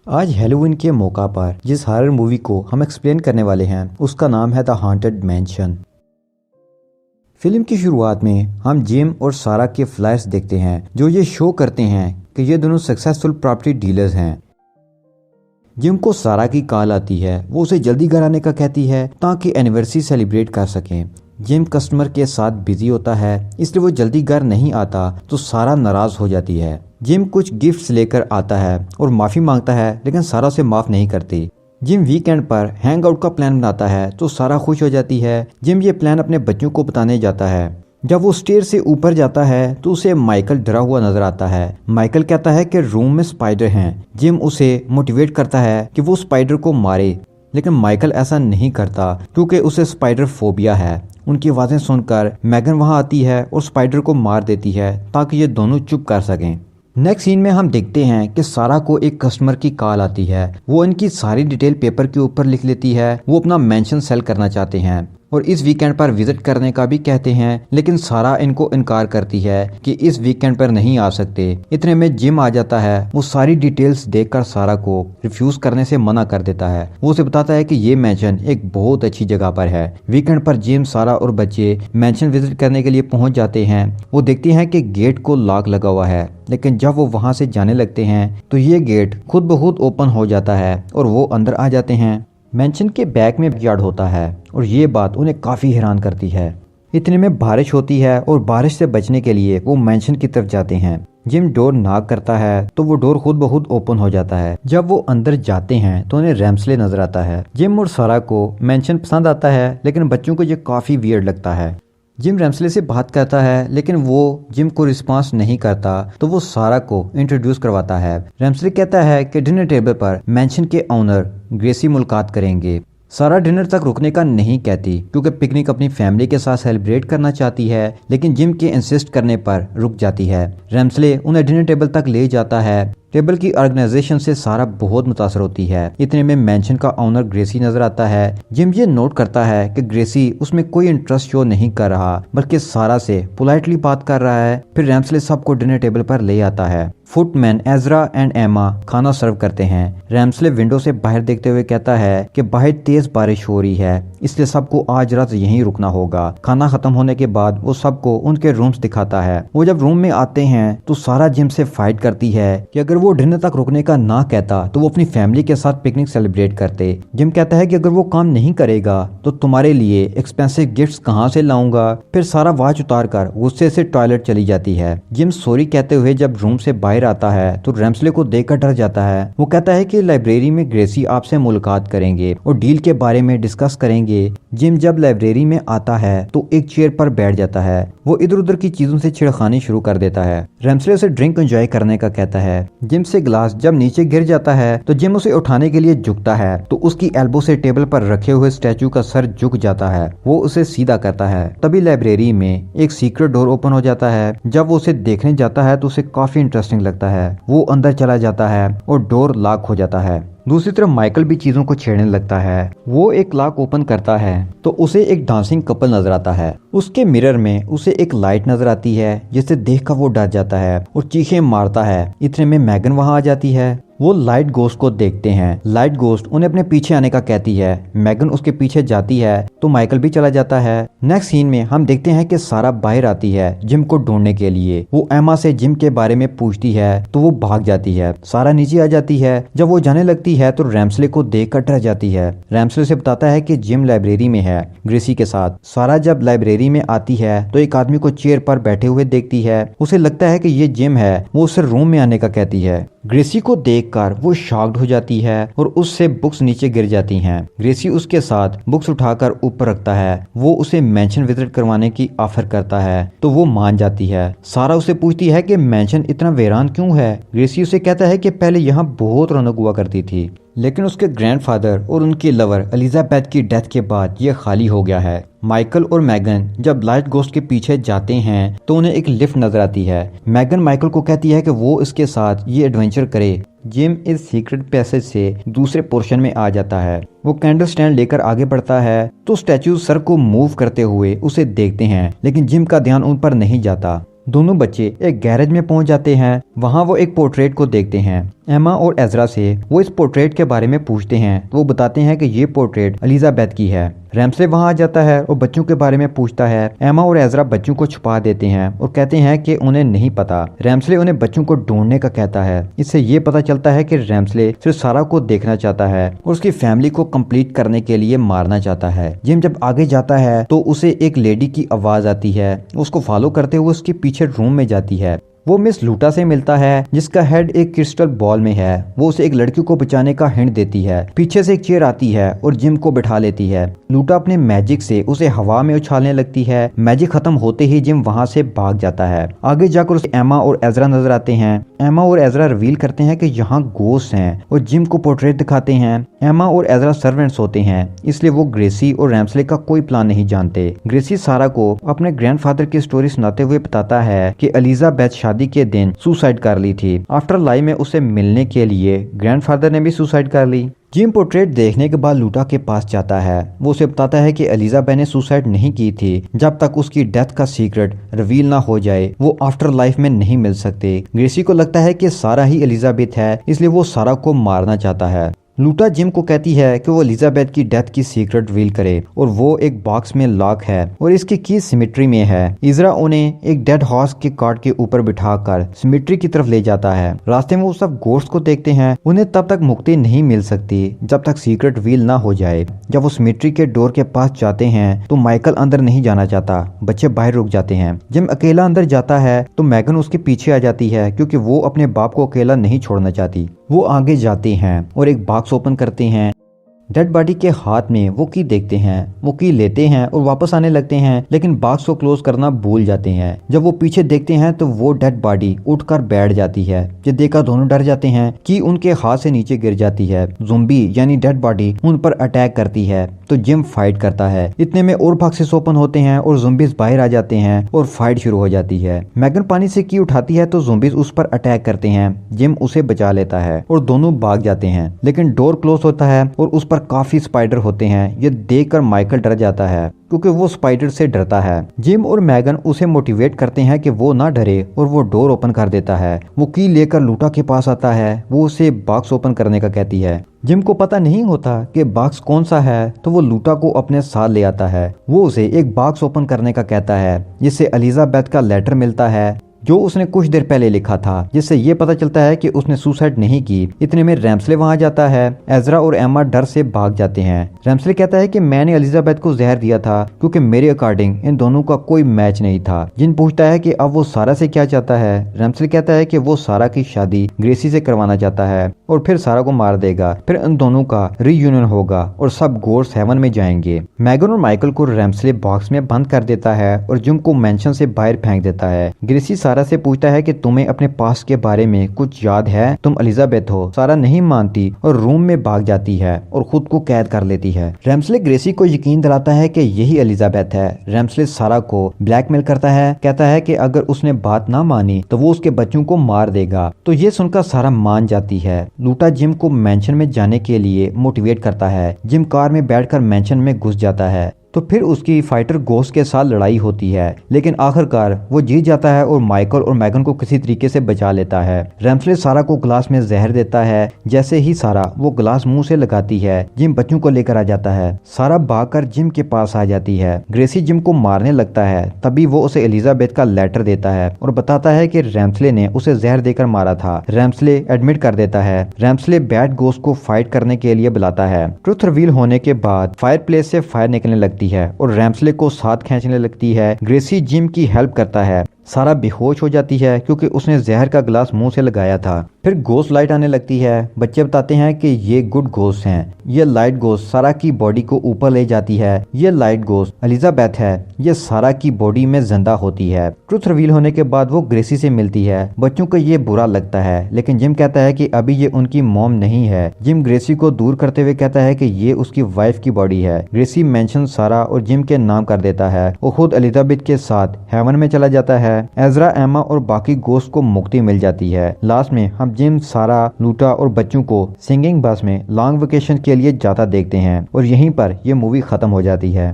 आज हैलोवीन के मौका पर जिस हॉरर मूवी को हम एक्सप्लेन करने वाले हैं उसका नाम है द हॉन्टेड मैंशन। फिल्म की शुरुआत में हम जिम और सारा के फ्लायर्स देखते हैं जो ये शो करते हैं कि ये दोनों सक्सेसफुल प्रॉपर्टी डीलर्स हैं। जिम को सारा की कॉल आती है, वो उसे जल्दी घर आने का कहती है ताकि एनिवर्सरी सेलिब्रेट कर सकें। जिम कस्टमर के साथ बिजी होता है इसलिए वो जल्दी घर नहीं आता तो सारा नाराज हो जाती है। जिम कुछ गिफ्ट्स लेकर आता है और माफी मांगता है लेकिन सारा उसे माफ नहीं करती। जिम वीकेंड पर हैंग आउट का प्लान बनाता है तो सारा खुश हो जाती है। जिम ये प्लान अपने बच्चों को बताने जाता है। जब वो स्टेयर से ऊपर जाता है तो उसे माइकल डरा हुआ नजर आता है। माइकल कहता है कि रूम में स्पाइडर हैं। जिम उसे मोटिवेट करता है कि वो स्पाइडर को मारे, लेकिन माइकल ऐसा नहीं करता क्योंकि उसे स्पाइडर फोबिया है। उनकी आवाजें सुनकर मैगन वहां आती है और स्पाइडर को मार देती है ताकि ये दोनों चुप कर सकें। नेक्स्ट सीन में हम देखते हैं कि सारा को एक कस्टमर की कॉल आती है। वो इनकी सारी डिटेल पेपर के ऊपर लिख लेती है। वो अपना मेंशन सेल करना चाहते हैं और इस वीकेंड पर विजिट करने का भी कहते हैं, लेकिन सारा इनको इनकार करती है कि इस वीकेंड पर नहीं आ सकते। इतने में जिम आ जाता है। वो सारी डिटेल्स देखकर सारा को रिफ्यूज करने से मना कर देता है। वो उसे बताता है कि ये मैंशन एक बहुत अच्छी जगह पर है। वीकेंड पर जिम, सारा और बच्चे मैंशन विजिट करने के लिए पहुंच जाते हैं। वो देखते हैं कि गेट को लॉक लगा हुआ है, लेकिन जब वो वहां से जाने लगते हैं तो ये गेट खुद ब खुद ओपन हो जाता है और वो अंदर आ जाते हैं। मैंशन के बैक में यार्ड होता है और ये बात उन्हें काफी हैरान करती है। इतने में बारिश होती है और बारिश से बचने के लिए वो मैंशन की तरफ जाते हैं। जिम डोर नॉक करता है तो वो डोर खुद ब खुद ओपन हो जाता है। जब वो अंदर जाते हैं तो उन्हें रैम्सले नजर आता है। जिम और सारा को मैंशन पसंद आता है, लेकिन बच्चों को ये काफी वियर्ड लगता है। जिम रैम्सले से बात करता है लेकिन वो जिम को रिस्पांस नहीं करता तो वो सारा को इंट्रोड्यूस करवाता है। रैम्सले कहता है कि डिनर टेबल पर मैंशन के ओनर ग्रेसी मुलाकात करेंगे। सारा डिनर तक रुकने का नहीं कहती क्योंकि पिकनिक अपनी फैमिली के साथ सेलिब्रेट करना चाहती है, लेकिन जिम के इंसिस्ट करने पर रुक जाती है। रैम्सले उन्हें डिनर टेबल तक ले जाता है। टेबल की ऑर्गेनाइजेशन से सारा बहुत मुतासर होती है। इतने में मैंशन का ओनर ग्रेसी नजर आता है। जिम ये नोट करता है कि ग्रेसी उसमें कोई इंटरेस्ट शो नहीं कर रहा, बल्कि सारा से पोलाइटली बात कर रहा है। फिर रैम्सले सबको डिनर टेबल पर ले आता है। फुटमैन एजरा एंड एमा खाना सर्व करते हैं। रैम्सले विंडो से बाहर देखते हुए कहता है कि बाहर तेज बारिश हो रही है, इसलिए सबको आज रात यहीं रुकना होगा। खाना खत्म होने के बाद वो सबको उनके रूम्स दिखाता है। वो जब रूम में आते हैं तो सारा जिम से फाइट करती है कि अगर वो डिनर तक रुकने का ना कहता तो वो अपनी फैमिली के साथ पिकनिक सेलिब्रेट करते। जिम कहता है कि अगर वो काम नहीं करेगा तो तुम्हारे लिए एक्सपेंसिव गिफ्ट्स कहाँ से लाऊंगा। फिर सारा वॉच उतार कर गुस्से से टॉयलेट चली जाती है। जिम सॉरी कहते हुए जब रूम से बाहर आता है तो रैम्सले को देखकर डर जाता है। वो कहता है कि लाइब्रेरी में ग्रेसी आपसे मुलाकात करेंगे और डील के बारे में डिस्कस करेंगे। जिम जब लाइब्रेरी में आता है तो एक चेयर पर बैठ जाता है। वो इधर उधर की चीजों से छिड़खानी शुरू कर देता है। रैम्सले उसे ड्रिंक एंजॉय करने का कहता है। जिम से ग्लास जब नीचे गिर जाता है तो जिम उसे उठाने के लिए झुकता है तो उसकी एल्बो से टेबल पर रखे हुए स्टैचू का सर झुक जाता है। वो उसे सीधा करता है। तभी लाइब्रेरी में एक सीक्रेट डोर ओपन हो जाता है। जब वो उसे देखने जाता है तो उसे काफी इंटरेस्टिंग लगता है। वो अंदर चला जाता है और डोर लॉक हो जाता है। दूसरी तरफ माइकल भी चीजों को छेड़ने लगता है। वो एक लॉक ओपन करता है तो उसे एक डांसिंग कपल नजर आता है। उसके मिरर में उसे एक लाइट नजर आती है जिसे देखकर वो डर जाता है और चीखें मारता है। इतने में मैगन वहां आ जाती है। वो लाइट गोस्ट को देखते हैं। लाइट गोस्ट उन्हें अपने पीछे आने का कहती है। मैगन उसके पीछे जाती है तो माइकल भी चला जाता है। नेक्स्ट सीन में हम देखते हैं कि सारा बाहर आती है जिम को ढूंढने के लिए। वो एमा से जिम के बारे में पूछती है तो वो भाग जाती है। सारा नीचे आ जाती है। जब वो जाने लगती है तो रैम्सले को देखकर डर जाती है। रैम्सले से बताता है कि जिम लाइब्रेरी में है ग्रेसी के साथ। सारा जब लाइब्रेरी में आती है तो एक आदमी को चेयर पर बैठे हुए देखती है। उसे लगता है कि ये जिम है। वो उसे रूम में आने का कहती है। ग्रेसी को देखकर वो शॉक्ड हो जाती है और उससे बुक्स नीचे गिर जाती हैं। ग्रेसी उसके साथ बुक्स उठाकर ऊपर रखता है। वो उसे मैंशन विजिट करवाने की ऑफर करता है तो वो मान जाती है। सारा उसे पूछती है कि मैंशन इतना वीरान क्यों है। ग्रेसी उसे कहता है कि पहले यहाँ बहुत रौनक हुआ करती थी, लेकिन उसके ग्रैंडफादर और उनकी लवर एलिजाबेथ की डेथ के बाद ये खाली हो गया है। माइकल और मैगन जब लाइट गोस्ट के पीछे जाते हैं तो उन्हें एक लिफ्ट नजर आती है। मैगन माइकल को कहती है कि वो इसके साथ ये एडवेंचर करे। जिम इस सीक्रेट पैसेज से दूसरे पोर्शन में आ जाता है। वो कैंडल स्टैंड लेकर आगे बढ़ता है तो स्टैचू सर को मूव करते हुए उसे देखते हैं, लेकिन जिम का ध्यान उन पर नहीं जाता। दोनों बच्चे एक गैरेज में पहुंच जाते हैं। वहां वो एक पोर्ट्रेट को देखते हैं। एमा और एजरा से वो इस पोर्ट्रेट के बारे में पूछते हैं तो वो बताते हैं कि ये पोर्ट्रेट एलिजाबेथ की है। रैम्सले वहां आ जाता है और बच्चों के बारे में पूछता है। एमा और एजरा बच्चों को छुपा देते हैं और कहते हैं कि उन्हें नहीं पता। रैम्सले उन्हें बच्चों को ढूंढने का कहता है। इससे ये पता चलता है कि रैम्सले सिर्फ सारा को देखना चाहता है और उसकी फैमिली को कंप्लीट करने के लिए मारना चाहता है। जिम जब आगे जाता है तो उसे एक लेडी की आवाज आती है। उसको फॉलो करते हुए उसके पीछे रूम में जाती है। वो मिस लूटा से मिलता है जिसका हेड एक क्रिस्टल बॉल में है। वो उसे एक लड़की को बचाने का हिंट देती है। पीछे से एक चेयर आती है और जिम को बिठा लेती है। लूटा अपने मैजिक से उसे हवा में उछालने लगती है। मैजिक खत्म होते ही जिम वहां से भाग जाता है। आगे जाकर उसे एमा और एजरा नजर आते हैं। एमा और एजरा रिवील करते हैं कि यहाँ गोस्ट हैं और जिम को पोर्ट्रेट दिखाते हैं। एमा और एजरा सर्वेंट्स होते हैं, इसलिए वो ग्रेसी और रैम्सले का कोई प्लान नहीं जानते। ग्रेसी सारा को अपने ग्रैंडफादर की स्टोरी सुनाते हुए बताता है कि एलिजाबेथ शादी के दिन सुसाइड कर ली थी। आफ्टर लाइफ में उसे मिलने के लिए ग्रैंडफादर ने भी सुसाइड कर ली। जिम पोर्ट्रेट देखने के बाद लूटा के पास जाता है। वो उसे बताता है कि एलिजाबेथ ने सुसाइड नहीं की थी। जब तक उसकी डेथ का सीक्रेट रिवील ना हो जाए वो आफ्टर लाइफ में नहीं मिल सकते। ग्रेसी को लगता है कि सारा ही एलिजाबेथ है, इसलिए वो सारा को मारना चाहता है। लूटा जिम को कहती है कि वो एलिजाबेथ की डेथ की सीक्रेट रिवील करे और वो एक बॉक्स में लॉक है और इसकी की सिमेट्री में है। इजरा उन्हें एक डेड हॉर्स के कार्ट के ऊपर बिठाकर सिमेट्री की तरफ ले जाता है। रास्ते में वो सब गोश्त को देखते हैं। उन्हें तब तक मुक्ति नहीं मिल सकती जब तक सीक्रेट रिवील ना हो जाए। जब वो सिमेट्री के डोर के पास जाते हैं तो माइकल अंदर नहीं जाना चाहता। बच्चे बाहर रुक जाते हैं। जिम अकेला अंदर जाता है तो मैगन उसके पीछे आ जाती है क्योंकि वो अपने बाप को अकेला नहीं छोड़ना चाहती। वो आगे जाते हैं और एक बॉक्स ओपन करते हैं। डेड बॉडी के हाथ में वो की देखते हैं। वो की लेते हैं और वापस आने लगते हैं, लेकिन बॉक्स को क्लोज करना भूल जाते हैं। जब वो पीछे देखते हैं तो वो डेड बॉडी उठकर बैठ जाती है। ये देखकर दोनों डर जाते हैं कि उनके हाथ से नीचे गिर जाती है। ज़ोंबी यानी डेड बॉडी उन पर अटैक करती है तो जिम फाइट करता है। इतने में और बॉक्सेस ओपन होते हैं और ज़ोंबीज बाहर आ जाते हैं और फाइट शुरू हो जाती है। मैगन पानी से की उठाती है तो ज़ोंबीज उस पर अटैक करते हैं। जिम उसे बचा लेता है और दोनों भाग जाते हैं, लेकिन डोर क्लोज होता है और उस पर काफी स्पाइडर होते हैं। ये देखकर माइकल डर जाता है क्योंकि वो स्पाइडर से डरता है। जिम और मैगन उसे मोटिवेट करते हैं कि वो ना डरे और वो डोर ओपन कर देता है। वो की लेकर लूटा के पास आता है। वो उसे बॉक्स ओपन करने का कहती है। जिम को पता नहीं होता कि बॉक्स कौन सा है तो वो लूटा को अपने साथ ले आता है। वो उसे एक बॉक्स ओपन करने का कहता है जिससे एलिजाबेथ का लेटर मिलता है जो उसने कुछ देर पहले लिखा था, जिससे ये पता चलता है कि उसने सुसाइड नहीं की। इतने में रैम्सले वहां जाता है। एजरा और एमा डर से भाग जाते हैं। रैम्सले कहता है कि मैंने एलिजाबेथ को जहर दिया था क्योंकि मेरे अकॉर्डिंग इन दोनों का कोई मैच नहीं था। जिन पूछता है कि अब वो सारा से क्या चाहता है। रैम्सले कहता है कि वो सारा की शादी ग्रेसी से करवाना चाहता है और फिर सारा को मार देगा। फिर इन दोनों का रीयूनियन होगा और सब गोर्स हेवन में जाएंगे। मैगन और माइकल को रैम्सले बॉक्स में बंद कर देता है और जिम को मेंशन से बाहर फेंक देता है। ग्रेसी सारा से पूछता है कि तुम्हें अपने पास्ट के बारे में कुछ याद है, तुम एलिजाबेथ हो। सारा नहीं मानती और रूम में भाग जाती है और खुद को कैद कर लेती है। रैम्सले ग्रेसी को यकीन दिलाता है कि यही एलिजाबेथ है। रैम्सले सारा को ब्लैकमेल करता है, कहता है कि अगर उसने बात ना मानी तो वो उसके बच्चों को मार देगा। तो ये सुनकर सारा मान जाती है। लूटा जिम को मेंशन में जाने के लिए मोटिवेट करता है। जिम कार में बैठकर मेंशन में घुस जाता है तो फिर उसकी फाइटर गोस्ट के साथ लड़ाई होती है, लेकिन आखिरकार वो जीत जाता है और माइकल और मैगन को किसी तरीके से बचा लेता है। रैम्सले सारा को ग्लास में जहर देता है। जैसे ही सारा वो ग्लास मुंह से लगाती है, जिम बच्चों को लेकर आ जाता है। सारा भागकर जिम के पास आ जाती है। ग्रेसी जिम को मारने लगता है, तभी वो उसे एलिजाबेथ का लेटर देता है और बताता है कि रैम्सले ने उसे जहर देकर मारा था। रैम्सले एडमिट कर देता है। रैम्सले बैड गोस्ट को फाइट करने के लिए बुलाता है। ट्रुथ रिवील होने के बाद फायर प्लेस से फायर निकलने लगती है और रैम्सले को साथ खींचने लगती है। ग्रेसी जिम की हेल्प करता है। सारा बेहोश हो जाती है क्योंकि उसने जहर का गिलास मुंह से लगाया था। फिर गोस्ट लाइट आने लगती है। बच्चे बताते हैं कि ये गुड गोस्ट हैं। ये लाइट गोस्ट सारा की बॉडी को ऊपर ले जाती है। ये लाइट गोस्ट एलिजाबेथ है। ये सारा की बॉडी में जिंदा होती है। ट्रुथ रिवील होने के बाद वो ग्रेसी से मिलती है। बच्चों को ये बुरा लगता है, लेकिन जिम कहता है कि अभी ये उनकी मॉम नहीं है। जिम ग्रेसी को दूर करते हुए कहता है कि ये उसकी वाइफ की बॉडी है। ग्रेसी मेंशन सारा और जिम के नाम कर देता है और खुद एलिजाबेथ के साथ हेवन में चला जाता है। एजरा, एमा और बाकी गोस्ट को मुक्ति मिल जाती है। लास्ट में हम जिम, सारा, लूटा और बच्चों को सिंगिंग बस में लॉन्ग वेकेशन के लिए जाता देखते हैं और यहीं पर यह मूवी खत्म हो जाती है।